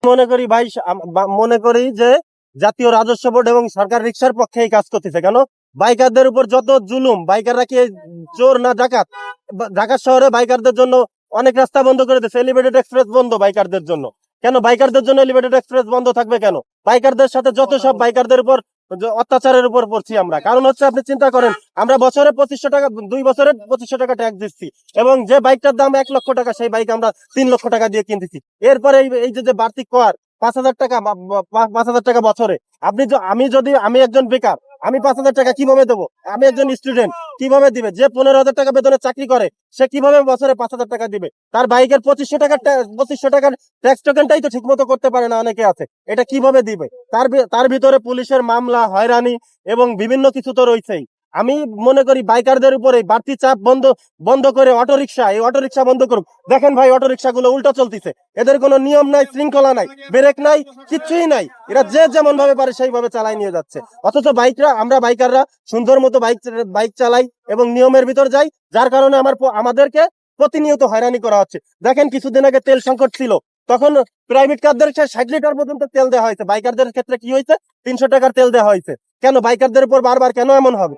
মনে করি ভাই, মনে করি যে জাতীয় রাজস্ব বোর্ড এবং সরকার রিক্সার পক্ষে এই কাজ করতেছে। কেন বাইকারদের উপর যত জুলুম, বাইকাররা কি চোর না ডাকাত? ঢাকা শহরে বাইকারদের জন্য অনেক রাস্তা বন্ধ করে দিয়েছে, এলিভেটেড এক্সপ্রেস বন্ধ বাইকারদের জন্য। কেন বাইকারদের জন্য এলিভেটেড এক্সপ্রেস বন্ধ থাকবে কেন? বাইকারদের সাথে যত সব বাইকারদের উপর অত্যাচারের উপর পড়ছি আমরা। কারণ হচ্ছে আপনি চিন্তা করেন, আমরা বছরে 2500 টাকা, 2 বছরে 2500 টাকা ট্যাক্স দিচ্ছি, এবং যে বাইকটার দাম 1 লক্ষ টাকা সেই বাইক আমরা 3 লক্ষ টাকা দিয়ে কিনতেছি। এরপরে এই যে বাড়তি কর 5,000 টাকা, 5,000 টাকা বছরে। আমি একজন বেকার, আমি 5,000 টাকা কিভাবে দেবো? আমি একজন স্টুডেন্ট, কিভাবে দিবে? যে 15,000 টাকা বেতনে চাকরি করে সে কিভাবে বছরে 5,000 টাকা দিবে? তার বাইকের 2500 টাকার ট্যাক্স টোকেনটাই তো ঠিক মতো করতে পারে না, অনেকে আছে। এটা কিভাবে দিবে? তার ভিতরে পুলিশের মামলা, হয়রানি এবং বিভিন্ন কিছু তো রয়েছেই। আমি মনে করি বাইকারদের উপরে বাড়তি চাপ বন্ধ করে এই অটোরিকশা বন্ধ করুক। দেখেন ভাই, অটোরিকশা গুলো উল্টো চলতেছে, এদের কোনো নিয়ম নাই, শৃঙ্খলা নাই, ব্রেক নাই, কিচ্ছুই নাই। এরা যে যেমন ভাবে পারে সেইভাবে চালাই নিয়ে যাচ্ছে। অথচ আমরা বাইকাররা সুন্দর মতো বাইক চালাই এবং নিয়মের ভিতর যাই, যার কারণে আমাদেরকে প্রতিনিয়ত হয়রানি করা হচ্ছে। দেখেন, কিছুদিন আগে তেল সংকট ছিল, তখন প্রাইভেট কারদের 60 লিটার পর্যন্ত তেল দেওয়া হয়েছে। বাইকারদের ক্ষেত্রে কি হয়েছে? 300 টাকার তেল দেওয়া হয়েছে। কেন বাইকারদের উপর বারবার কেন এমন হবে?